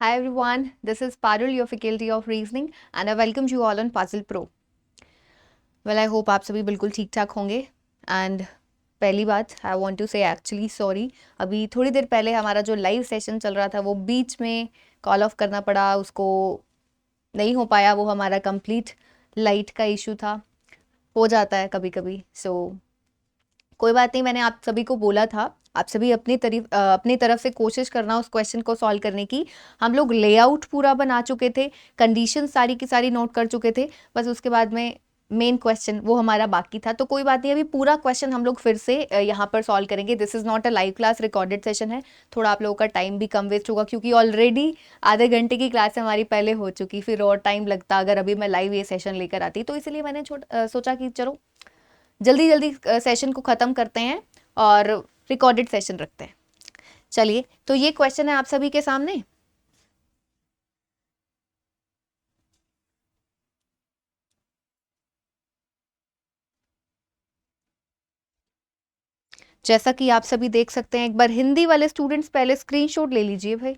Hi everyone, this is Parul, your faculty of reasoning, and I welcome you all on Puzzle Pro. Well, I hope आप सभी बिल्कुल ठीक ठाक होंगे and पहली बात आई वांट टू से एक्चुअली सॉरी। अभी थोड़ी देर पहले हमारा जो लाइव सेशन चल रहा था वो बीच में कॉल ऑफ करना पड़ा, उसको नहीं हो पाया। वो हमारा कंप्लीट लाइट का इशू था, हो जाता है कभी कभी। कोई बात नहीं, मैंने आप सभी को बोला था आप सभी अपनी तरफ से कोशिश करना उस क्वेश्चन को सॉल्व करने की। हम लोग लेआउट पूरा बना चुके थे, कंडीशन सारी की सारी नोट कर चुके थे, बस उसके बाद में मेन क्वेश्चन वो हमारा बाकी था। तो कोई बात नहीं, अभी पूरा क्वेश्चन हम लोग फिर से यहाँ पर सॉल्व करेंगे। This is not a live class, recorded session है। थोड़ा आप लोगों का टाइम भी कम वेस्ट होगा क्योंकि ऑलरेडी आधे घंटे की क्लास हमारी पहले हो चुकी, फिर और टाइम लगता अगर अभी मैं लाइव ये सेशन लेकर आती। तो इसलिए मैंने सोचा कि चलो जल्दी जल्दी सेशन को ख़त्म करते हैं और रिकॉर्डेड सेशन रखते हैं। चलिए, तो ये क्वेश्चन है आप सभी के सामने। जैसा कि आप सभी देख सकते हैं, एक बार हिंदी वाले स्टूडेंट्स पहले स्क्रीनशॉट ले लीजिए भाई,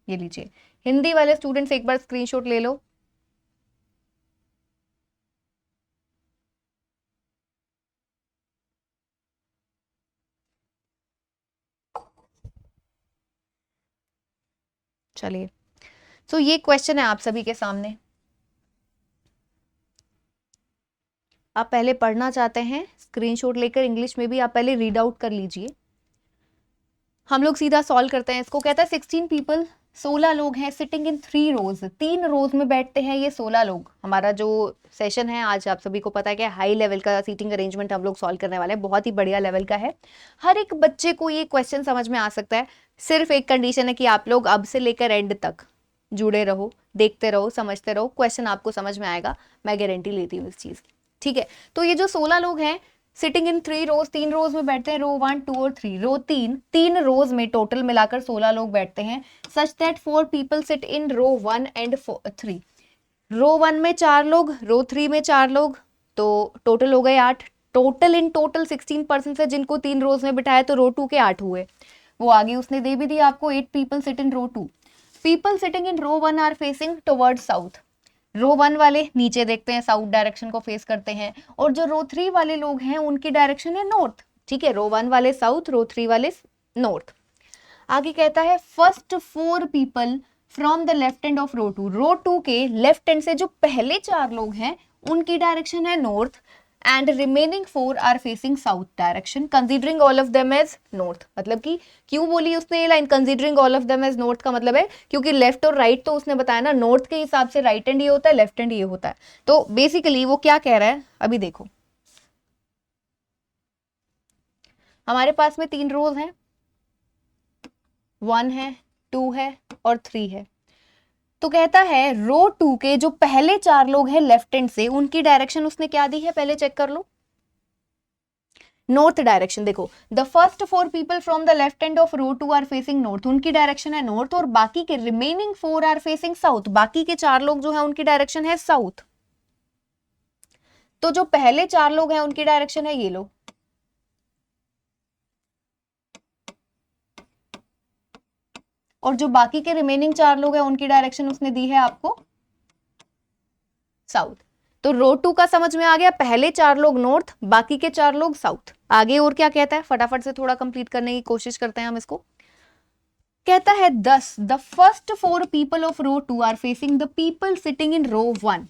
ये लीजिए। हिंदी वाले स्टूडेंट्स एक बार स्क्रीनशॉट ले लो। चलिए, तो ये क्वेश्चन है आप सभी के सामने। आप पहले पढ़ना चाहते हैं स्क्रीनशॉट लेकर, इंग्लिश में भी आप पहले रीड आउट कर लीजिए। हम लोग सीधा सॉल्व करते हैं इसको। कहता है 16 पीपल, 16 लोग हैं, सिटिंग इन 3 रोज, 3 रोज में बैठते हैं ये 16 लोग। हमारा जो सेशन है आज आप सभी को पता है कि हाई लेवल का सीटिंग अरेंजमेंट हम लोग सॉल्व करने वाले हैं, बहुत ही बढ़िया लेवल का है। हर एक बच्चे को ये क्वेश्चन समझ में आ सकता है। सिर्फ एक कंडीशन है कि आप लोग अब से लेकर एंड तक जुड़े रहो, देखते रहो, समझते रहो, क्वेश्चन आपको समझ में आएगा, मैं गारंटी लेती हूँ इस चीज की। ठीक है, तो ये जो 16 लोग हैं सिटिंग इन 3 रोज, 3 रोज में बैठते हैं, रो 1, 2 और 3, रो 3 रोज में टोटल मिलाकर 16 लोग बैठते हैं। Such that 4 people sit in row 1 and 3। Row 1 में 4 लोग, रो 3 में 4 लोग, तो टोटल हो गए 8। टोटल इन टोटल 16% से जिनको 3 रोज में बिठाया, तो रो 2 के 8 हुए। वो आगे उसने दे भी दिया आपको, 8 people sit in row 2। People sitting in row 1 are facing towards south. Row 1 वाले नीचे देखते हैं, साउथ डायरेक्शन को फेस करते हैं, और जो रो 3 वाले लोग हैं उनकी डायरेक्शन है नॉर्थ। ठीक है, रो 1 वाले साउथ, रो 3 वाले नॉर्थ। आगे कहता है first 4 people from the left end of row 2। Row 2 के लेफ्ट एंड से जो पहले 4 लोग हैं उनकी डायरेक्शन है north, and remaining 4 are facing south direction, considering all of them as north. मतलब कि क्यों बोली उसने ये line considering all of them as north? का मतलब है क्योंकि लेफ्ट और राइट तो उसने बताया ना, नॉर्थ के हिसाब से राइट एंड ये होता है, लेफ्ट एंड ये होता है। तो बेसिकली वो क्या कह रहा है अभी देखो। हमारे पास में 3 रोज हैं, 1 है, 2 है और 3 है। तो कहता है रो 2 के जो पहले 4 लोग हैं लेफ्ट हैंड से, उनकी डायरेक्शन उसने क्या दी है पहले चेक कर लो। North direction. देखो, the first 4 people from the left hand of row 2 are facing north, उनकी डायरेक्शन है नॉर्थ, और बाकी के रिमेनिंग 4 आर फेसिंग साउथ, बाकी के 4 लोग जो है उनकी डायरेक्शन है साउथ। तो जो पहले 4 लोग हैं उनकी डायरेक्शन है ये लोग, और जो बाकी के रिमेनिंग 4 लोग हैं उनकी डायरेक्शन उसने दी है आपको साउथ। तो रो 2 का समझ में आ गया, पहले 4 लोग नॉर्थ, बाकी के 4 लोग साउथ। आगे और क्या कहता है, फटाफट से थोड़ा कंप्लीट करने की कोशिश करते हैं हम इसको। कहता है 10 the first 4 people of row 2 are facing the people sitting in row 1।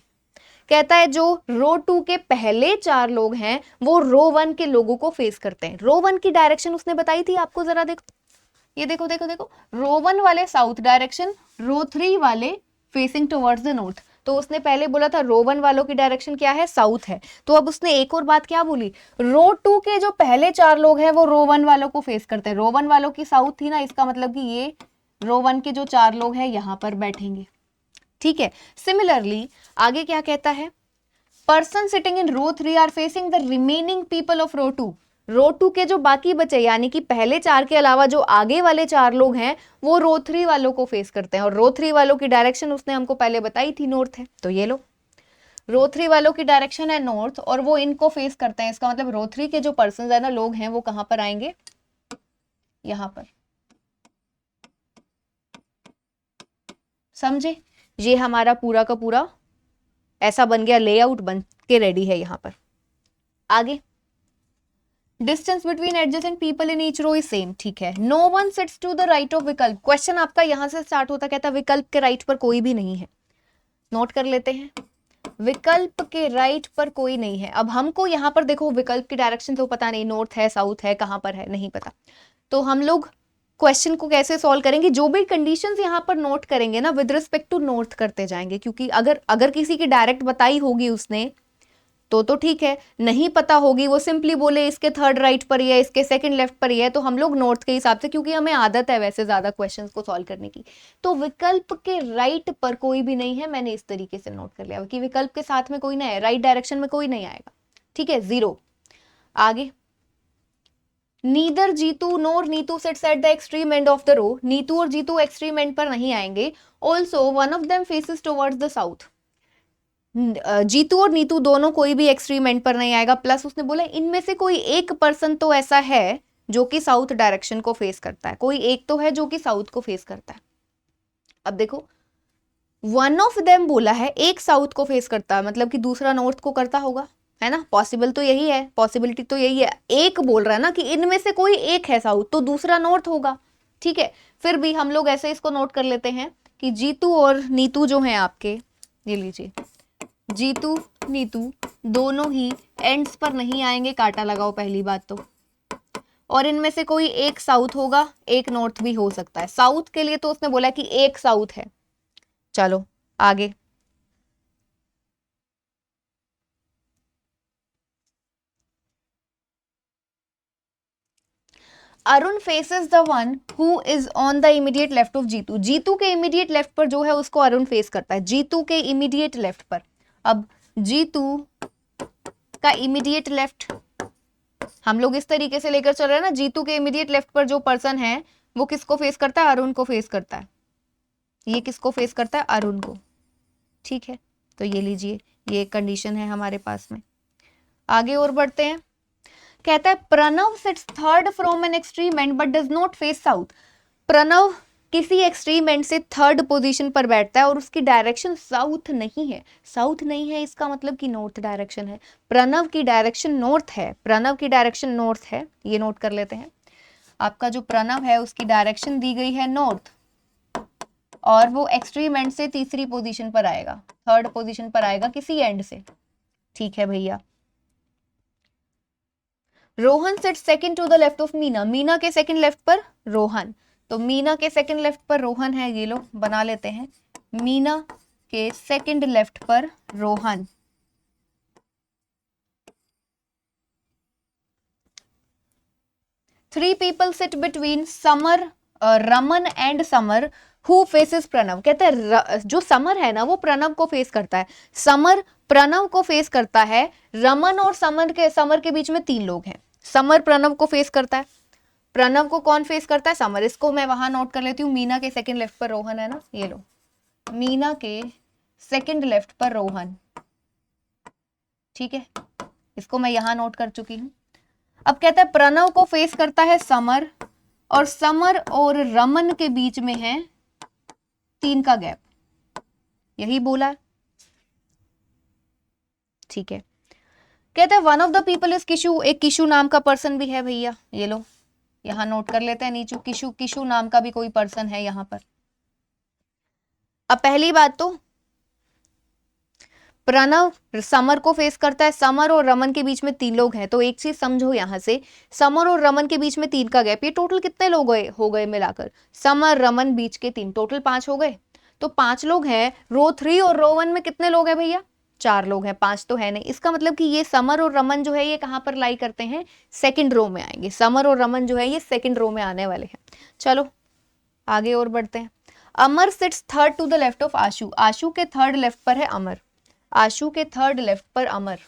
कहता है जो रो 2 के पहले 4 लोग हैं वो रो 1 के लोगों को फेस करते हैं। रो 1 की डायरेक्शन उसने बताई थी आपको, जरा देखो, ये देखो देखो देखो, रो 1 वाले साउथ डायरेक्शन, रो 3 वाले फेसिंग टुवर्ड्स द नॉर्थ। तो उसने पहले बोला था रो 1 वालों की डायरेक्शन क्या है, साउथ है। तो अब उसने एक और बात क्या बोली, रो 2 के जो पहले 4 लोग हैं वो रो 1 वालों को फेस करते हैं। रो 1 वालों की साउथ थी ना, इसका मतलब कि ये रो 1 के जो 4 लोग हैं यहां पर बैठेंगे। ठीक है, सिमिलरली आगे क्या कहता है, person sitting in row 3 are facing the remaining people of row 2। Row 2 के जो बाकी बचे, यानी कि पहले 4 के अलावा जो आगे वाले 4 लोग हैं वो रो 3 वालों को फेस करते हैं, और रो 3 वालों की डायरेक्शन उसने हमको पहले बताई थी नॉर्थ है। तो ये लो, रो 3 वालों की डायरेक्शन है नॉर्थ और वो इनको फेस करते हैं। इसका मतलब रो 3 के जो पर्सन है ना, लोग हैं, वो कहां पर आएंगे, यहां पर। समझे? ये हमारा पूरा का पूरा ऐसा बन गया, लेआउट बन के रेडी है यहाँ पर। आगे, distance between adjacent people in each row is same, ठीक है। No one sits to the right of विकल्प, क्वेश्चन आपका यहां से स्टार्ट होता, कहता विकल्प के राइट पर कोई भी नहीं है। नोट कर लेते हैं, विकल्प के राइट पर कोई नहीं है। अब हमको यहाँ पर देखो विकल्प की डायरेक्शन तो पता नहीं, नॉर्थ है साउथ है कहां पर है नहीं पता, तो हम लोग क्वेश्चन को कैसे सॉल्व करेंगे? जो भी कंडीशंस यहाँ पर नोट करेंगे ना विद रिस्पेक्ट टू नॉर्थ करते जाएंगे, क्योंकि अगर किसी की डायरेक्ट बताई होगी उसने तो ठीक है, नहीं पता होगी वो सिंपली बोले इसके थर्ड राइट पर ही है, इसके सेकंड लेफ्ट पर ही है, तो हम लोग नॉर्थ के हिसाब से, क्योंकि हमें आदत है वैसे ज्यादा क्वेश्चंस को सॉल्व करने की, तो विकल्प के राइट पर कोई भी नहीं है। मैंने इस तरीके से नोट कर लिया कि विकल्प के साथ में कोई नहीं है, राइट डायरेक्शन में कोई नहीं आएगा, ठीक है, 0। आगे, neither Jeetu nor Neetu sits at the extreme end of the row, Neetu और जीतू एक्सट्रीम एंड पर नहीं आएंगे। Also one of them faces towards the south, Jeetu और नीतू दोनों कोई भी एक्सट्रीम एंड पर नहीं आएगा। प्लस उसने बोला इनमें से कोई एक पर्सन तो ऐसा है जो कि साउथ डायरेक्शन को फेस करता है, कोई एक तो है जो कि साउथ को फेस करता है। अब देखो वन ऑफ देम बोला है, एक साउथ को फेस करता है, मतलब कि दूसरा नॉर्थ को करता होगा, है ना? पॉसिबल तो यही है, पॉसिबिलिटी तो यही है। एक बोल रहा है ना कि इनमें से कोई एक है साउथ, तो दूसरा नॉर्थ होगा, ठीक है। फिर भी हम लोग ऐसे इसको नोट कर लेते हैं कि जीतू और नीतू जो है आपके, ये लीजिए, जीतू नीतू दोनों ही एंड्स पर नहीं आएंगे, कांटा लगाओ पहली बात तो, और इनमें से कोई एक साउथ होगा, एक नॉर्थ भी हो सकता है। साउथ के लिए तो उसने बोला कि एक साउथ है। चलो आगे, Arun faces the one who is on the immediate left of Jeetu, Jeetu के इमीडिएट लेफ्ट पर जो है उसको अरुण फेस करता है, जीतू के इमीडिएट लेफ्ट पर। अब जीतू का इमीडिएट लेफ्ट हम लोग इस तरीके से लेकर चल रहे हैं ना, जीतू के इमीडिएट लेफ्ट पर जो पर्सन है वो किसको फेस करता है? अरुण को फेस करता है। ये किसको फेस करता है? अरुण को, ठीक है। तो ये लीजिए, ये एक कंडीशन है हमारे पास में। आगे और बढ़ते हैं, कहता है Pranav sits third from an extreme end but does not face south, Pranav किसी एक्सट्रीम एंड से थर्ड पोजीशन पर बैठता है और उसकी डायरेक्शन साउथ नहीं है। साउथ नहीं है इसका मतलब कि नॉर्थ डायरेक्शन है। प्रणव की डायरेक्शन नॉर्थ है, प्रणव की डायरेक्शन नॉर्थ है, ये नोट कर लेते हैं। आपका जो प्रणव है उसकी डायरेक्शन दी गई है नॉर्थ, और वो एक्सट्रीम एंड से तीसरी पोजीशन पर आएगा, थर्ड पोजीशन पर आएगा किसी एंड से, ठीक है भैया। Rohan sits second to the left of Meena, Meena के सेकंड लेफ्ट पर रोहन, तो मीना के सेकंड लेफ्ट पर रोहन है, ये लो बना लेते हैं, मीना के सेकंड लेफ्ट पर Rohan. Three people sit between Samar, Raman and Samar who faces Pranav, कहते हैं जो समर है ना वो प्रणव को फेस करता है, समर प्रणव को फेस करता है। रमन और समर के बीच में 3 लोग हैं, समर प्रणव को फेस करता है, प्रणव को कौन फेस करता है? समर। इसको मैं वहां नोट कर लेती हूँ, मीना के सेकंड लेफ्ट पर रोहन है ना, ये लो, मीना के सेकंड लेफ्ट पर रोहन, ठीक है, इसको मैं यहां नोट कर चुकी हूं। अब कहता है प्रणव को फेस करता है समर, और समर और रमन के बीच में है 3 का गैप, यही बोला, ठीक है। कहते हैं one of the people is Kishu, एक किशु नाम का पर्सन भी है भैया, ये लो यहां नोट कर लेते हैं नीचे, किशु नाम का भी कोई पर्सन है यहां पर। अब पहली बात तो प्रणव समर को फेस करता है, समर और रमन के बीच में 3 लोग हैं, तो एक चीज समझो यहां से, समर और रमन के बीच में 3 का गैप, ये टोटल कितने लोग हो गए मिलाकर? समर रमन बीच के 3, टोटल 5 हो गए, तो 5 लोग हैं। रो 3 और रो 1 में कितने लोग हैं भैया? 4 लोग हैं, 5 तो है नहीं। इसका मतलब कि ये समर और रमन जो है ये कहां पर लाई करते हैं? सेकंड रो में आएंगे, समर और रमन जो है ये सेकंड रो में आने वाले हैं। चलो आगे और बढ़ते हैं। Amar sits third to the left of Ashu, Ashu के थर्ड लेफ्ट पर है अमर, आशु के थर्ड लेफ्ट पर अमर,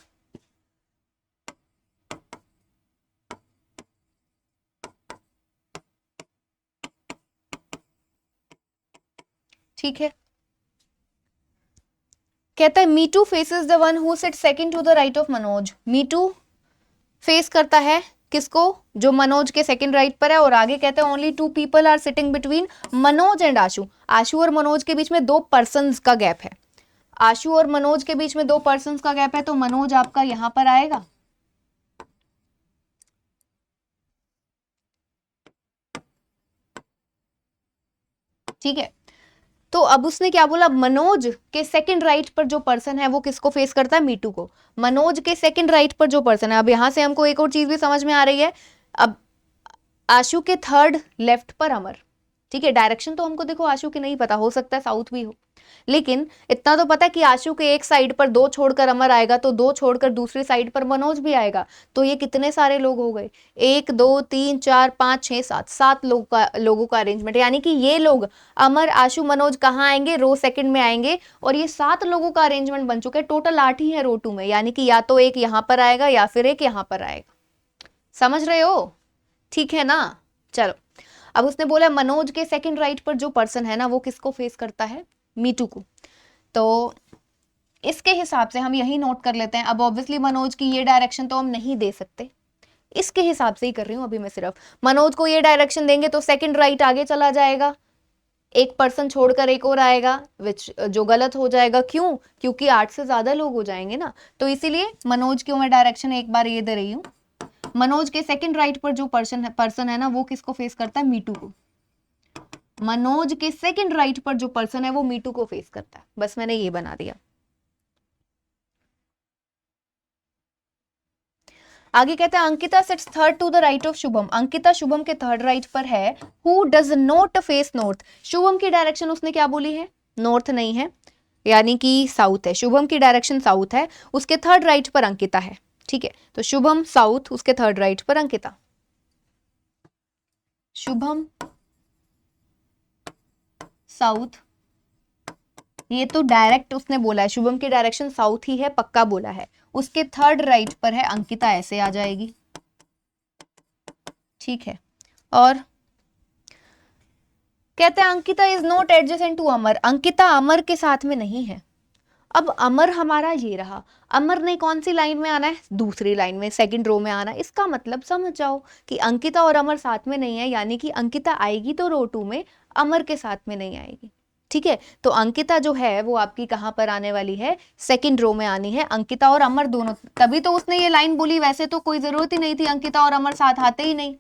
ठीक है। कहता है Meetu faces the one who sit second to the right of Manoj, Meetu face करता है किसको? जो मनोज के सेकंड राइट पर है, और आगे कहते हैं only 2 people are sitting between Manoj and Ashu. Ashu और मनोज के बीच में 2 पर्सन्स का गैप है। आशु और मनोज के बीच में 2 पर्सन्स का गैप है, तो मनोज आपका यहां पर आएगा। ठीक है, तो अब उसने क्या बोला, मनोज के सेकंड राइट पर जो पर्सन है वो किसको फेस करता है? मीटू को। मनोज के सेकंड राइट पर जो पर्सन है, अब यहां से हमको एक और चीज भी समझ में आ रही है। अब आशु के थर्ड लेफ्ट पर अमर। ठीक है, डायरेक्शन तो हमको देखो आशु की नहीं पता, हो सकता है साउथ भी हो, लेकिन इतना तो पता है कि आशु के एक साइड पर 2 छोड़कर अमर आएगा, तो 2 छोड़कर दूसरी साइड पर मनोज भी आएगा। तो ये कितने सारे लोग हो गए? 1 2 3 4 5 6 7 लोगों का अरेंजमेंट, यानी कि ये लोग अमर आशु मनोज कहाँ आएंगे? रो सेकंड में आएंगे, और ये 7 लोगों का अरेंजमेंट बन चुका है। टोटल 8 ही है रो 2 में, यानी कि या तो एक यहां पर आएगा या फिर एक यहां पर आएगा। समझ रहे हो? ठीक है ना? चलो, अब उसने बोला मनोज के सेकंड राइट पर जो पर्सन है ना वो किसको फेस करता है? मीटू को। तो इसके हिसाब से हम यही नोट कर लेते हैं। अब ऑब्वियसली मनोज की ये डायरेक्शन तो हम नहीं दे सकते, इसके हिसाब से ही कर रही हूं अभी मैं। सिर्फ मनोज को ये डायरेक्शन देंगे तो सेकंड राइट आगे चला जाएगा, एक पर्सन छोड़कर एक और आएगा, विच जो गलत हो जाएगा। क्यों? क्योंकि 8 से ज्यादा लोग हो जाएंगे ना, तो इसीलिए मनोज की मैं डायरेक्शन एक बार ये दे रही हूँ। मनोज के सेकंड राइट पर जो पर्सन है ना वो किसको फेस करता है? मीटू को। मनोज के सेकंड राइट पर जो पर्सन है वो मीटू को फेस करता है। बस मैंने ये बना दिया। आगे कहते हैं Ankita sits third to the right of Shubham. Ankita Shubham के थर्ड राइट पर है। Who does not face north. Shubham की डायरेक्शन उसने क्या बोली है? नॉर्थ नहीं है, यानी कि साउथ है। शुभम की डायरेक्शन साउथ है, उसके थर्ड राइट पर अंकिता है। ठीक है, तो शुभम साउथ, उसके थर्ड राइट पर अंकिता। शुभम साउथ, ये तो डायरेक्ट उसने बोला है, शुभम की डायरेक्शन साउथ ही है, पक्का बोला है। उसके थर्ड राइट पर है अंकिता, ऐसे आ जाएगी। ठीक है, और कहते हैं Ankita is not adjacent to Amar. Ankita Amar के साथ में नहीं है। अब अमर हमारा ये रहा, अमर ने कौन सी लाइन में आना है? दूसरी लाइन में, सेकंड रो में आना है। इसका मतलब समझ जाओ कि अंकिता और अमर साथ में नहीं है, यानी कि अंकिता आएगी तो रो 2 में, अमर के साथ में नहीं आएगी। ठीक है, तो अंकिता जो है वो आपकी कहां पर आने वाली है? सेकंड रो में आनी है। अंकिता और अमर दोनों, तभी तो उसने ये लाइन बोली, वैसे तो कोई जरूरत ही नहीं थी, अंकिता और अमर साथ आते ही नहीं।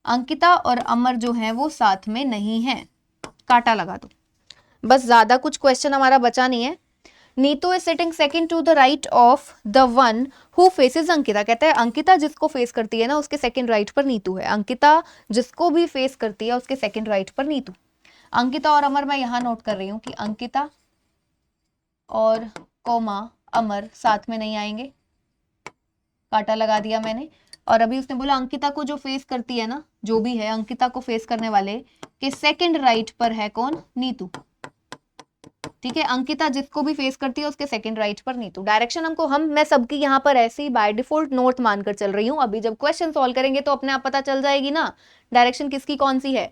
अंकिता और अमर जो है वो साथ में नहीं है, काटा लगा दो। बस, ज्यादा कुछ क्वेश्चन हमारा बचा नहीं है। Neetu is sitting second to the right of the one who faces Ankita. कहता है अंकिता जिसको फेस करती है ना उसके सेकंड राइट पर नीतू है। अंकिता जिसको भी फेस करती है उसके सेकंड राइट पर नीतू। अंकिता और अमर मैं यहां नोट कर रही हूं कि अंकिता और कोमा अमर साथ में नहीं आएंगे, काटा लगा दिया मैंने। और अभी उसने बोला अंकिता को जो फेस करती है ना, जो भी है अंकिता को फेस करने वाले के सेकंड राइट पर है कौन? नीतू। ठीक है, अंकिता जिसको भी फेस करती है उसके सेकंड राइट पर नीतू। डायरेक्शन मैं सबकी यहाँ पर ऐसे ही बाय डिफॉल्ट नॉर्थ मानकर चल रही हूँ। अभी जब क्वेश्चन सॉल्व करेंगे तो अपने आप पता चल जाएगी ना डायरेक्शन किसकी कौन सी है।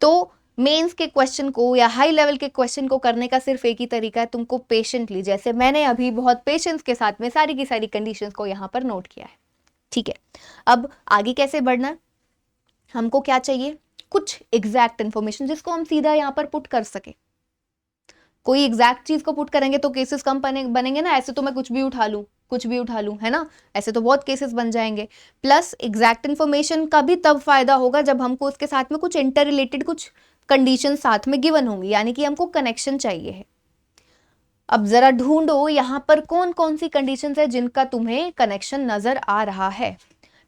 तो मेंस के क्वेश्चन को या हाई लेवल के क्वेश्चन को करने का सिर्फ एक ही तरीका है, तुमको पेशेंटली, जैसे मैंने अभी बहुत पेशेंस के साथ में सारी की सारी कंडीशंस को यहाँ पर नोट किया है। ठीक है, अब आगे कैसे बढ़ना है? हमको क्या चाहिए? कुछ एग्जैक्ट इन्फॉर्मेशन जिसको हम सीधा यहाँ पर पुट कर सके। कोई एग्जैक्ट चीज को पुट करेंगे तो केसेस कम बनेंगे ना। ऐसे तो मैं कुछ भी उठा लूं, है ना, ऐसे तो बहुत केसेस बन जाएंगे। प्लस एग्जैक्ट इन्फॉर्मेशन का भी तब फायदा होगा जब हमको उसके साथ में कुछ इंटर रिलेटेड कुछ कंडीशन साथ में गिवन होंगी, यानी कि हमको कनेक्शन चाहिए है। अब जरा ढूंढो यहाँ पर कौन कौन सी कंडीशंस है जिनका तुम्हें कनेक्शन नजर आ रहा है।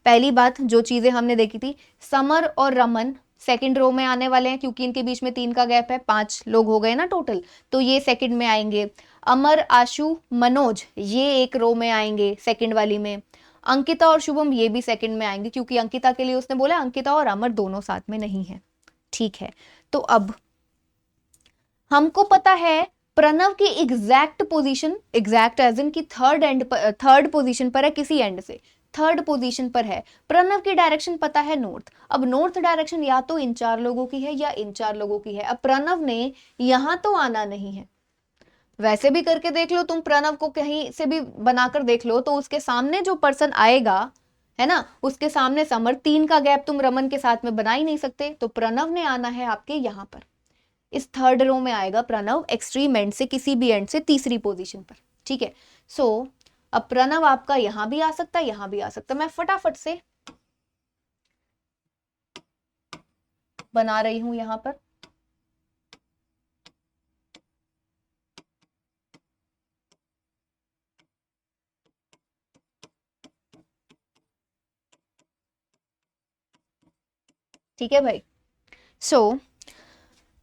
पहली बात, जो चीजें हमने देखी थी, समर और रमन सेकंड रो में आने वाले हैं क्योंकि इनके बीच में 3 का गैप है, 5 लोग हो गए ना टोटल, तो ये सेकंड में आएंगे। अमर आशु मनोज ये एक रो में आएंगे सेकंड वाली में। अंकिता और शुभम ये भी सेकंड में आएंगे क्योंकि अंकिता के लिए उसने बोला अंकिता और अमर दोनों साथ में नहीं है। ठीक है, तो अब हमको पता है प्रणव की exact position, exact as in की थर्ड पोजीशन पर है, किसी एंड से थर्ड पोजीशन पर है। प्रणव की डायरेक्शन पता है नॉर्थ। अब नॉर्थ डायरेक्शन या तो इन 4 लोगों की है या इन 4 लोगों की है। अब प्रणव ने यहां तो आना नहीं है, वैसे भी करके देख लो तुम, प्रणव को कहीं से भी बनाकर देख लो तो उसके सामने जो पर्सन आएगा है ना, उसके सामने समर, 3 का गैप तुम रमन के साथ में बना ही नहीं सकते, तो प्रणव ने आना है आपके यहाँ पर, इस थर्ड रो में आएगा प्रणव, एक्सट्रीम एंड से, किसी भी एंड से तीसरी पोजीशन पर। ठीक है, सो अब प्रणव आपका यहां भी आ सकता है, यहां भी आ सकता है। मैं फटाफट से बना रही हूं यहां पर। ठीक है भाई, सो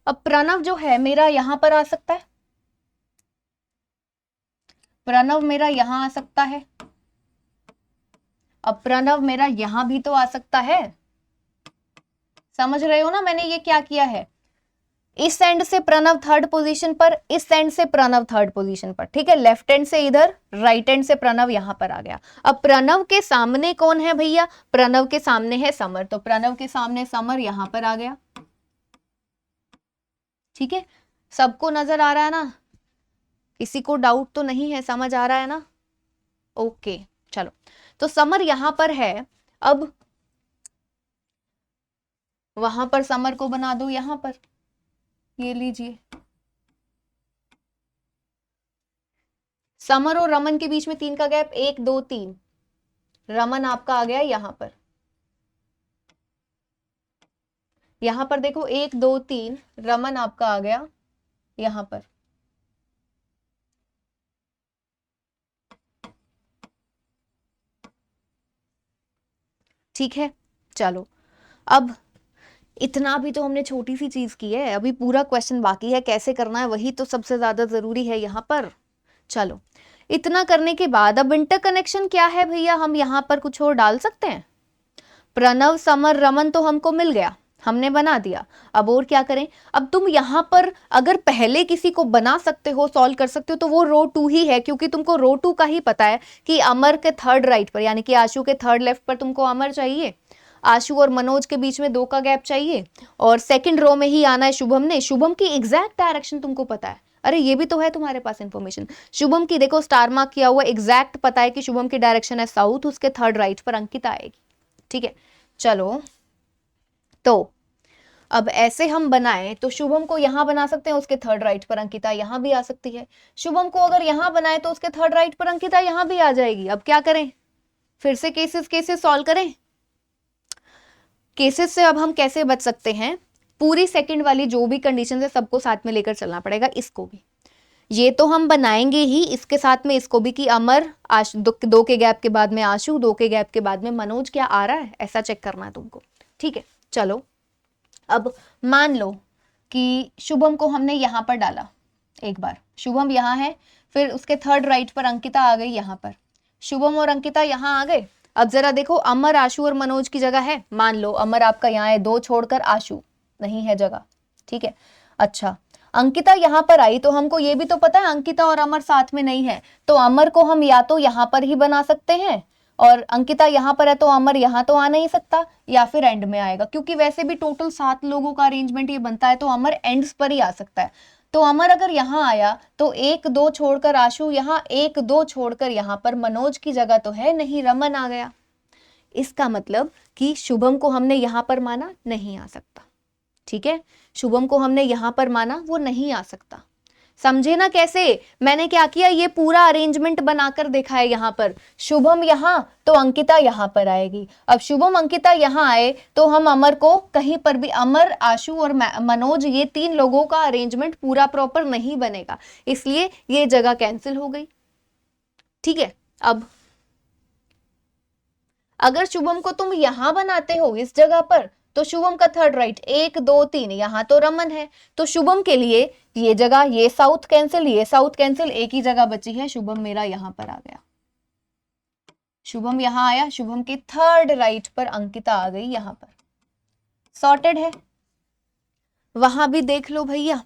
अब प्रणव जो है मेरा यहां पर आ सकता है, प्रणव मेरा यहां आ सकता है, अब प्रणव मेरा यहां भी तो आ सकता है। समझ रहे हो ना मैंने ये क्या किया है, इस एंड से प्रणव थर्ड पोजीशन पर, इस एंड से प्रणव थर्ड पोजीशन पर। ठीक है, लेफ्ट एंड से इधर, राइट एंड से प्रणव यहां पर आ गया। अब प्रणव के सामने कौन है भैया, प्रणव के सामने है समर, तो प्रणव के सामने समर यहां पर आ गया। ठीक है, सबको नजर आ रहा है ना, किसी को डाउट तो नहीं है, समझ आ रहा है ना? ओके चलो, तो समर यहां पर है, अब वहां पर समर को बना दो यहां पर, ये लीजिए, समर और रमन के बीच में 3 का गैप, 1 2 3, रमन आपका आ गया यहां पर, यहां पर देखो 1 2 3, रमन आपका आ गया यहां पर। ठीक है, चलो अब इतना भी तो हमने छोटी सी चीज की है, अभी पूरा क्वेश्चन बाकी है, कैसे करना है वही तो सबसे ज्यादा जरूरी है यहाँ पर। चलो, इतना करने के बाद अब इंटरकनेक्शन क्या है भैया, हम यहाँ पर कुछ और डाल सकते हैं। प्रणव समर रमन तो हमको मिल गया, हमने बना दिया, अब और क्या करें। अब तुम यहां पर अगर पहले किसी को बना सकते हो, सॉल्व कर सकते हो, तो वो रो 2 ही है, क्योंकि तुमको रो 2 का ही पता है कि अमर के थर्ड राइट पर, यानी कि आशु के थर्ड लेफ्ट पर तुमको अमर चाहिए, आशु और मनोज के बीच में 2 का गैप चाहिए, और सेकंड रो में ही आना है शुभम ने, शुभम की एग्जैक्ट डायरेक्शन तुमको पता है। अरे ये भी तो है तुम्हारे पास इंफॉर्मेशन, शुभम की देखो स्टार मार्क किया हुआ, एग्जैक्ट पता है कि शुभम की डायरेक्शन है साउथ, उसके थर्ड राइट पर अंकिता आएगी। ठीक है, चलो तो अब ऐसे हम बनाएं तो शुभम को यहां बना सकते हैं, उसके थर्ड राइट पर अंकिता यहां भी आ सकती है। शुभम को अगर यहां बनाए तो उसके थर्ड राइट पर अंकिता यहां भी आ जाएगी। अब क्या करें, फिर से केसेस सॉल्व करें। केसेस से अब हम कैसे बच सकते हैं, पूरी सेकंड वाली जो भी कंडीशन है सबको साथ में लेकर चलना पड़ेगा, इसको भी, ये तो हम बनाएंगे ही, इसके साथ में इसको भी, कि अमर दो के गैप के बाद में आशु, 2 के गैप के बाद में मनोज, क्या आ रहा है ऐसा चेक करना है तुमको। ठीक है, चलो अब मान लो कि शुभम को हमने यहां पर डाला, एक बार शुभम यहां है, फिर उसके थर्ड राइट पर अंकिता आ गई यहां पर, शुभम और अंकिता यहां आ गए। अब जरा देखो, अमर आशु और मनोज की जगह है, मान लो अमर आपका यहाँ है, 2 छोड़कर आशु नहीं है जगह। ठीक है, अच्छा अंकिता यहां पर आई, तो हमको ये भी तो पता है अंकिता और अमर साथ में नहीं है, तो अमर को हम या तो यहां पर ही बना सकते हैं, और अंकिता यहां पर है तो अमर यहां तो आ नहीं सकता, या फिर एंड में आएगा, क्योंकि वैसे भी टोटल 7 लोगों का अरेंजमेंट ये बनता है, तो अमर एंड्स पर ही आ सकता है। तो अमर अगर यहां आया तो 1 2 छोड़कर आशु यहाँ, 1 2 छोड़कर यहां पर मनोज की जगह तो है नहीं, रमन आ गया। इसका मतलब कि शुभम को हमने यहां पर माना, नहीं आ सकता। ठीक है, शुभम को हमने यहां पर माना, वो नहीं आ सकता। समझे ना कैसे मैंने क्या किया, ये पूरा अरेंजमेंट बनाकर देखा है। यहां पर शुभम यहां तो अंकिता यहां पर आएगी, अब शुभम अंकिता यहां आए तो हम अमर को कहीं पर भी, अमर आशु और मनोज, ये 3 लोगों का अरेंजमेंट पूरा प्रॉपर नहीं बनेगा, इसलिए ये जगह कैंसिल हो गई। ठीक है, अब अगर शुभम को तुम यहां बनाते हो इस जगह पर, तो शुभम का थर्ड राइट 1 2 3, यहां तो रमन है, तो शुभम के लिए ये जगह, ये साउथ कैंसिल, ये साउथ कैंसिल, एक ही जगह बची है, शुभम मेरा यहां पर आ गया, शुभम यहां आया, शुभम के थर्ड राइट पर अंकिता आ गई यहां पर, सॉर्टेड है। वहां भी देख लो भैया,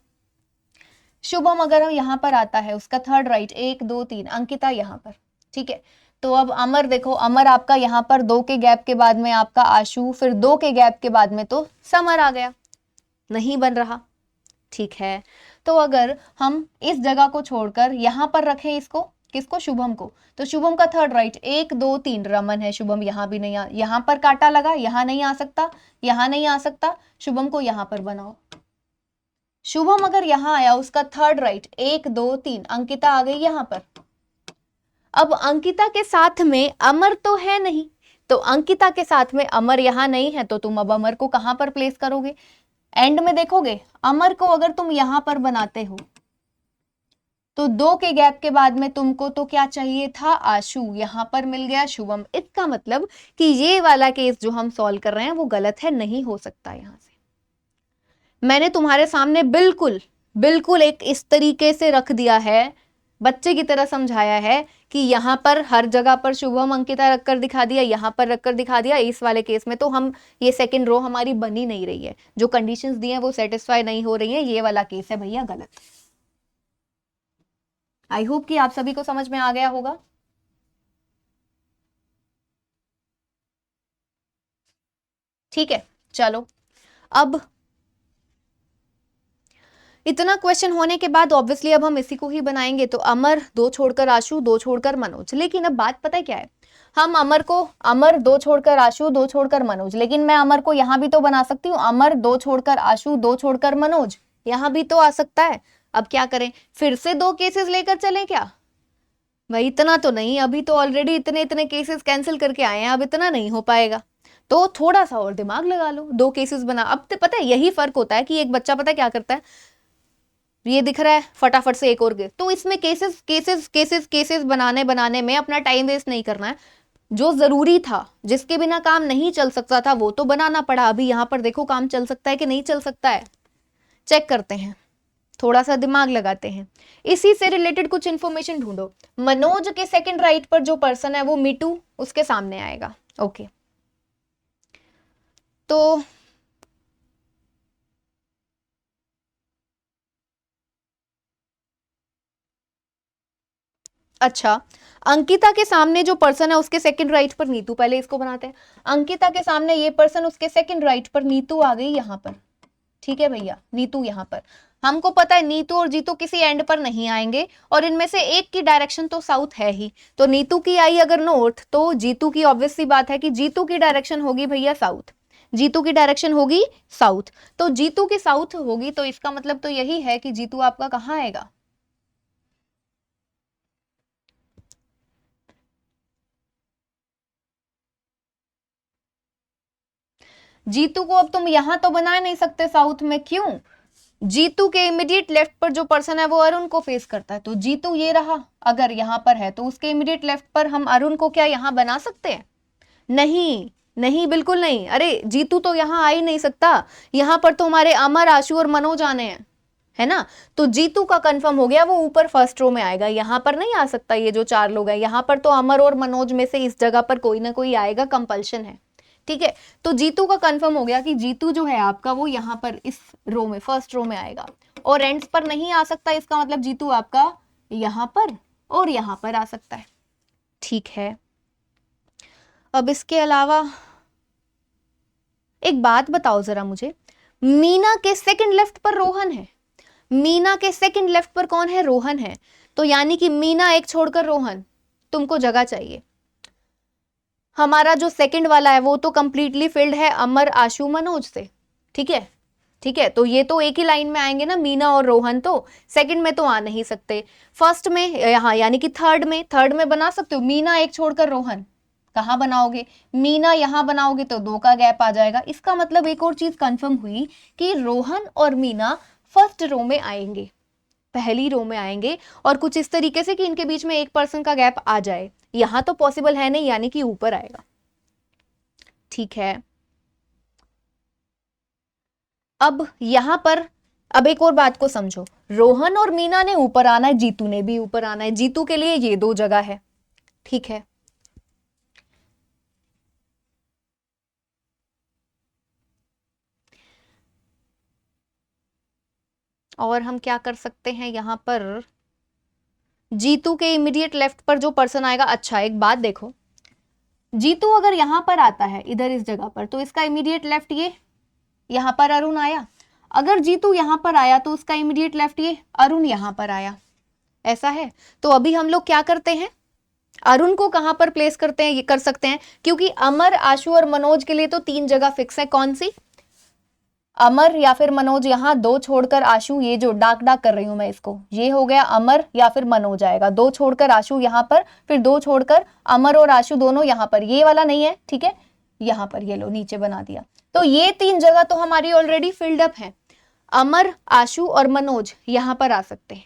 शुभम अगर हम यहां पर आता है, उसका थर्ड राइट 1 2 3, अंकिता यहां पर। ठीक है, तो अब अमर देखो, अमर आपका यहाँ पर 2 के गैप के बाद में आपका आशु, फिर 2 के गैप के बाद में तो समर आ गया, नहीं बन रहा। ठीक है, तो अगर हम इस जगह को छोड़कर यहां पर रखें इसको, किसको? शुभम को। तो शुभम का थर्ड राइट, 1 2 3 रमन है, शुभम यहाँ भी नहीं यहाँ पर कांटा लगा, यहाँ नहीं आ सकता, यहाँ नहीं आ सकता, शुभम को यहाँ पर बनाओ। शुभम अगर यहाँ आया, उसका थर्ड राइट 1 2 3, अंकिता आ गई यहाँ पर। अब अंकिता के साथ में अमर तो है नहीं, तो अंकिता के साथ में अमर यहाँ नहीं है, तो तुम अब अमर को कहां पर प्लेस करोगे? एंड में देखोगे, अमर को अगर तुम यहां पर बनाते हो तो 2 के गैप के बाद में तुमको तो क्या चाहिए था? आशु। यहां पर मिल गया शुभम। इसका मतलब कि ये वाला केस जो हम सॉल्व कर रहे हैं वो गलत है, नहीं हो सकता। यहां से मैंने तुम्हारे सामने बिल्कुल बिल्कुल एक इस तरीके से रख दिया है, बच्चे की तरह समझाया है कि यहां पर हर जगह पर शुभम अंकिता रखकर दिखा दिया, यहां पर रखकर दिखा दिया। इस वाले केस में तो हम ये सेकंड रो हमारी बनी नहीं रही है, जो कंडीशंस दी हैं वो सेटिस्फाई नहीं हो रही हैं। ये वाला केस है भैया गलत। आई होप कि आप सभी को समझ में आ गया होगा। ठीक है, चलो अब इतना क्वेश्चन होने के बाद ऑब्वियसली अब हम इसी को ही बनाएंगे। तो अमर 2 छोड़कर आशु, 2 छोड़कर मनोज। लेकिन अब बात पता है क्या है, हम अमर 2 छोड़कर आशु, 2 छोड़कर मनोज, लेकिन मैं अमर को यहां भी तो बना सकती हूँ, अमर 2 छोड़कर आशु, 2 छोड़कर मनोज, यहां भी तो आ सकता है। अब क्या करें, फिर से 2 केसेस लेकर चलें क्या? भाई इतना तो नहीं, अभी तो ऑलरेडी इतने इतने केसेस कैंसिल करके आए हैं, अब इतना नहीं हो पाएगा। तो थोड़ा सा और दिमाग लगा लो, 2 केसेस बना। अब तो पता है यही फर्क होता है कि एक बच्चा पता है क्या करता है, ये दिख रहा है फटाफट से एक और के, तो इसमें केसेस केसेस केसेस केसेस बनाने में अपना टाइम वेस्ट नहीं करना है। जो जरूरी था, जिसके बिना काम नहीं चल सकता था, वो तो बनाना पड़ा। अभी यहां पर देखो काम चल सकता है कि नहीं चल सकता है, चेक करते हैं, थोड़ा सा दिमाग लगाते हैं। इसी से रिलेटेड कुछ इंफॉर्मेशन ढूंढो। मनोज के सेकंड राइट पर जो पर्सन है वो मीटू, उसके सामने आएगा। ओके, तो अच्छा, अंकिता के सामने जो पर्सन है उसके सेकंड राइट पर नीतू, पहले इसको बनाते हैं। अंकिता के सामने ये पर्सन, उसके सेकंड राइट पर नीतू आ गई यहां पर। ठीक है भैया, नीतू यहां पर। हमको पता है नीतू और जीतू किसी एंड पर नहीं आएंगे, और इनमें से एक की डायरेक्शन तो साउथ है ही। तो नीतू की आई अगर नॉर्थ, तो जीतू की ऑब्वियस सी बात है कि जीतू की डायरेक्शन होगी भैया साउथ, जीतू की डायरेक्शन होगी साउथ। तो जीतू की साउथ होगी, तो इसका मतलब तो यही है कि जीतू आपका कहां आएगा? जीतू को अब तुम यहां तो बना नहीं सकते साउथ में, क्यों? जीतू के इमीडिएट लेफ्ट पर जो पर्सन है वो अरुण को फेस करता है। तो जीतू ये रहा, अगर यहां पर है तो उसके इमीडिएट लेफ्ट पर हम अरुण को क्या यहां बना सकते हैं? नहीं, नहीं, बिल्कुल नहीं। अरे जीतू तो यहां आ ही नहीं सकता, यहां पर तो हमारे अमर, आशु और मनोज आने हैं, है ना। तो जीतू का कंफर्म हो गया, वो ऊपर फर्स्ट रो में आएगा, यहां पर नहीं आ सकता। ये जो 4 लोग हैं यहां पर, तो अमर और मनोज में से इस जगह पर कोई ना कोई आएगा, कंपल्शन है। ठीक है, तो जीतू का कंफर्म हो गया कि जीतू जो है आपका वो यहां पर इस रो में, फर्स्ट रो में आएगा, और एंड्स पर नहीं आ सकता। इसका मतलब जीतू आपका यहां पर और यहां पर आ सकता है। ठीक है, अब इसके अलावा एक बात बताओ जरा मुझे, मीना के सेकंड लेफ्ट पर रोहन है, मीना के सेकंड लेफ्ट पर कौन है? रोहन है। तो यानी कि मीना एक छोड़कर रोहन, तुमको जगह चाहिए। हमारा जो सेकंड वाला है वो तो कंप्लीटली फिल्ड है अमर, आशु, मनोज से। ठीक है, ठीक है, तो ये तो एक ही लाइन में आएंगे ना, मीना और रोहन, तो सेकंड में तो आ नहीं सकते। फर्स्ट में यहाँ यानी कि थर्ड में बना सकते हो। मीना एक छोड़कर रोहन, कहाँ बनाओगे? मीना यहां बनाओगे तो 2 का गैप आ जाएगा। इसका मतलब एक और चीज कंफर्म हुई कि रोहन और मीना फर्स्ट रो में आएंगे, पहली रो में आएंगे, और कुछ इस तरीके से कि इनके बीच में एक पर्सन का गैप आ जाए। यहां तो पॉसिबल है नहीं, यानी कि ऊपर आएगा। ठीक है, अब यहां पर अब एक और बात को समझो, रोहन और मीना ने ऊपर आना है, जीतू ने भी ऊपर आना है, जीतू के लिए ये 2 जगह है। ठीक है, और हम क्या कर सकते हैं यहां पर, जीतू के इमीडिएट लेफ्ट पर जो पर्सन आएगा। अच्छा एक बात देखो, जीतू अगर यहां पर आता है इधर इस जगह पर, तो इसका इमीडिएट लेफ्ट ये, यहां पर अरुण आया। अगर जीतू यहां पर आया तो उसका इमीडिएट लेफ्ट ये, अरुण यहां पर आया। ऐसा है। तो अभी हम लोग क्या करते हैं, अरुण को कहां पर प्लेस करते हैं, ये कर सकते हैं, क्योंकि अमर, आशु और मनोज के लिए तो 3 जगह फिक्स है। कौन सी? अमर या फिर मनोज, यहाँ 2 छोड़कर आशु, ये जो डाक डाक कर रही हूं मैं इसको, ये हो गया अमर या फिर मनोज आएगा। 2 छोड़कर आशु यहाँ पर, फिर 2 छोड़कर अमर और आशु दोनों यहाँ पर, ये वाला नहीं है, ठीक है, यहाँ पर ये लो नीचे बना दिया। तो ये 3 जगह तो हमारी ऑलरेडी फिल्ड अप है। अमर, आशु और मनोज यहाँ पर आ सकते हैं,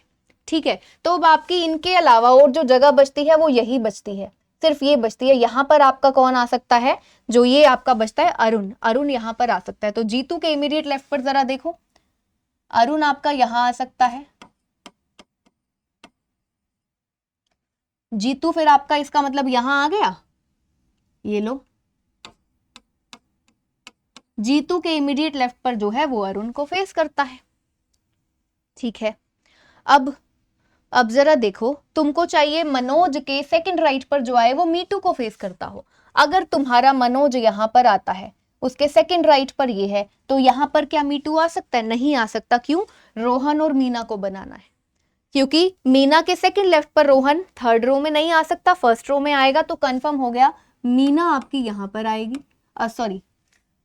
ठीक है। तो अब आपकी इनके अलावा और जो जगह बचती है वो यही बचती है, सिर्फ ये बचती है। यहाँ पर आपका कौन आ सकता है, जो ये आपका बचता है अरुण, अरुण यहाँ पर आ सकता है। तो जीतू के इमीडिएट लेफ्ट पर जरा देखो, अरुण आपका यहाँ आ सकता है। जीतू फिर आपका इसका मतलब यहाँ आ गया, ये लो, जीतू के इमीडिएट लेफ्ट पर जो है वो अरुण को फेस करता है, ठीक है। अब जरा देखो, तुमको चाहिए मनोज के सेकंड राइट पर जो आए वो मीटू को फेस करता हो। अगर तुम्हारा मनोज यहाँ पर आता है, उसके सेकंड राइट पर ये है, तो यहाँ पर क्या मीटू आ सकता है? नहीं आ सकता। क्यों? रोहन और मीना को बनाना है, क्योंकि मीना के सेकंड लेफ्ट पर रोहन थर्ड रो में नहीं आ सकता, फर्स्ट रो में आएगा। तो कंफर्म हो गया, मीना आपकी यहाँ पर आएगी। सॉरी,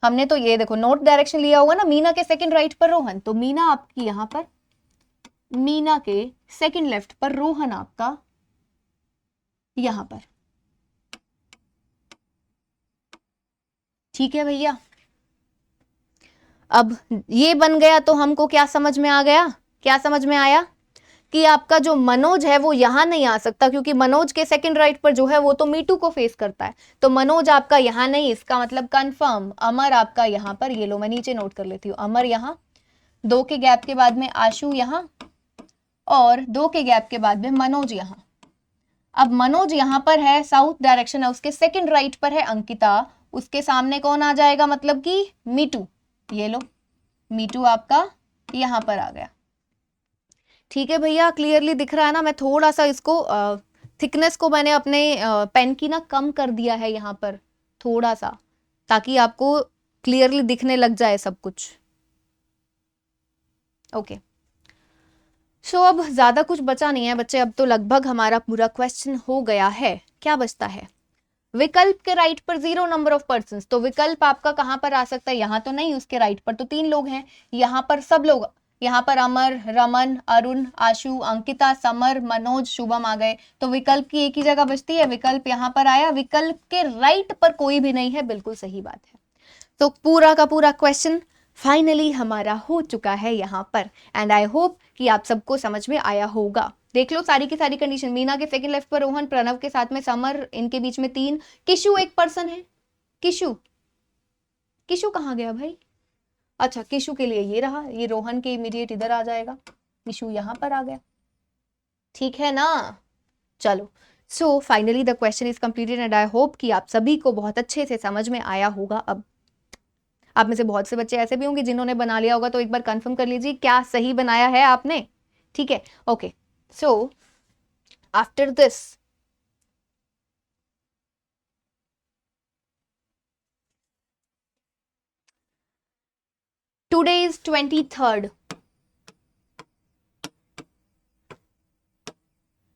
हमने तो ये देखो नोट डायरेक्शन लिया होगा ना, मीना के सेकंड राइट पर रोहन, तो मीना आपकी यहाँ पर, मीना के सेकंड लेफ्ट पर रोहन आपका यहां पर, ठीक है भैया। अब ये बन गया तो हमको क्या समझ में आ गया, क्या समझ में आया कि आपका जो मनोज है वो यहां नहीं आ सकता, क्योंकि मनोज के सेकंड राइट पर जो है वो तो मीटू को फेस करता है। तो मनोज आपका यहां नहीं, इसका मतलब कंफर्म अमर आपका यहां पर, ये लो मैं नीचे नोट कर लेती हूँ, अमर यहां, 2 के गैप के बाद में आशु यहां, और 2 के गैप के बाद में मनोज यहां। अब मनोज यहां पर है, साउथ डायरेक्शन है, उसके सेकंड राइट पर है अंकिता, उसके सामने कौन आ जाएगा, मतलब कि मीटू, ये लो मीटू आपका यहां पर आ गया, ठीक है भैया। क्लियरली दिख रहा है ना? मैं थोड़ा सा इसको थिकनेस को मैंने अपने पेन की ना कम कर दिया है यहाँ पर थोड़ा सा, ताकि आपको क्लियरली दिखने लग जाए सब कुछ। ओके, सो अब ज्यादा कुछ बचा नहीं है बच्चे, अब तो लगभग हमारा पूरा क्वेश्चन हो गया है। क्या बचता है? विकल्प के राइट पर 0 नंबर ऑफ पर्सन, तो विकल्प आपका कहां पर आ सकता है? यहाँ तो नहीं, उसके राइट पर तो 3 लोग हैं, यहाँ पर सब लोग, यहाँ पर अमर, रमन, अरुण, आशु, अंकिता, समर, मनोज, शुभम आ गए। तो विकल्प की एक ही जगह बचती है, विकल्प यहाँ पर आया, विकल्प के राइट पर कोई भी नहीं है, बिल्कुल सही बात है। तो पूरा का पूरा क्वेश्चन फाइनली हमारा हो चुका है यहाँ पर, एंड आई होप कि आप सबको समझ में आया होगा। देख लो सारी की सारी कंडीशन, मीना के सेकंड लेफ्ट पर रोहन, प्रणव के साथ में समर, इनके बीच में 3, किशु एक पर्सन है, किशु, किशु कहाँ गया भाई? अच्छा, किशु के लिए ये रहा, ये रोहन के इमीडिएट इधर आ जाएगा, किशु यहाँ पर आ गया, ठीक है ना? चलो, so finally the question is completed and I hope कि आप सभी को बहुत अच्छे से समझ में आया होगा। अब आप में से बहुत से बच्चे ऐसे भी होंगे जिन्होंने बना लिया होगा, तो एक बार कंफर्म कर लीजिए क्या सही बनाया है आपने, ठीक है? Okay, so after this today is 23rd,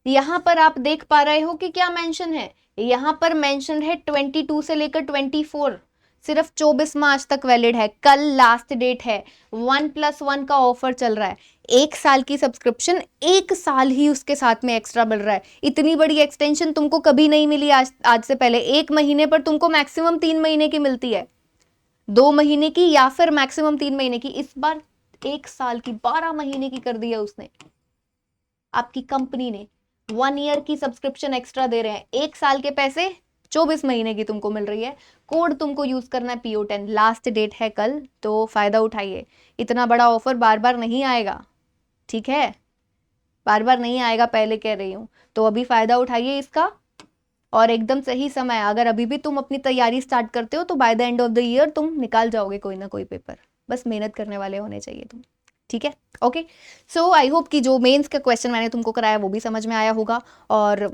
यहां पर आप देख पा रहे हो कि क्या मेंशन है, यहां पर मेंशन है 22 से लेकर 24, सिर्फ 24 मार्च तक वैलिड है, कल लास्ट डेट है। 1+1 का ऑफर चल रहा है, 1 साल की सब्सक्रिप्शन, 1 साल ही उसके साथ में एक्स्ट्रा मिल रहा है। इतनी बड़ी एक्सटेंशन तुमको कभी नहीं मिली आज से पहले। 1 महीने पर तुमको मैक्सिमम 3 महीने की मिलती है, 2 महीने की या फिर मैक्सिमम 3 महीने की। इस बार 1 साल की 12 महीने की कर दी है उसने, आपकी कंपनी ने। 1 ईयर की सब्सक्रिप्शन एक्स्ट्रा दे रहे हैं, 1 साल के पैसे 24 महीने की तुमको मिल रही है। कोड तुमको यूज करना है PO10, लास्ट डेट है कल, तो फायदा उठाइए। इतना बड़ा ऑफर बार बार नहीं आएगा, ठीक है? बार बार नहीं आएगा, पहले कह रही हूं। तो अभी फायदा उठाइए इसका, और एकदम सही समय। अगर अभी भी तुम अपनी तैयारी स्टार्ट करते हो तो by the end of the year तुम निकाल जाओगे कोई ना कोई पेपर, बस मेहनत करने वाले होने चाहिए तुम, ठीक है? ओके, सो आई होप कि जो मेंस का क्वेश्चन मैंने तुमको कराया वो भी समझ में आया होगा, और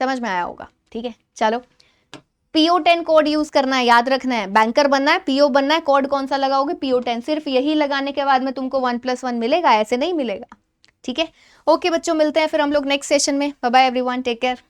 समझ में आया होगा, ठीक है? चलो, PO10 कोड यूज करना है, याद रखना है। बैंकर बनना है, PO बनना है, कोड कौन सा लगाओगे? PO10। सिर्फ यही लगाने के बाद में तुमको 1+1 मिलेगा, ऐसे नहीं मिलेगा, ठीक है, ओके बच्चों, मिलते हैं फिर हम लोग नेक्स्ट सेशन में। Bye bye everyone, take care.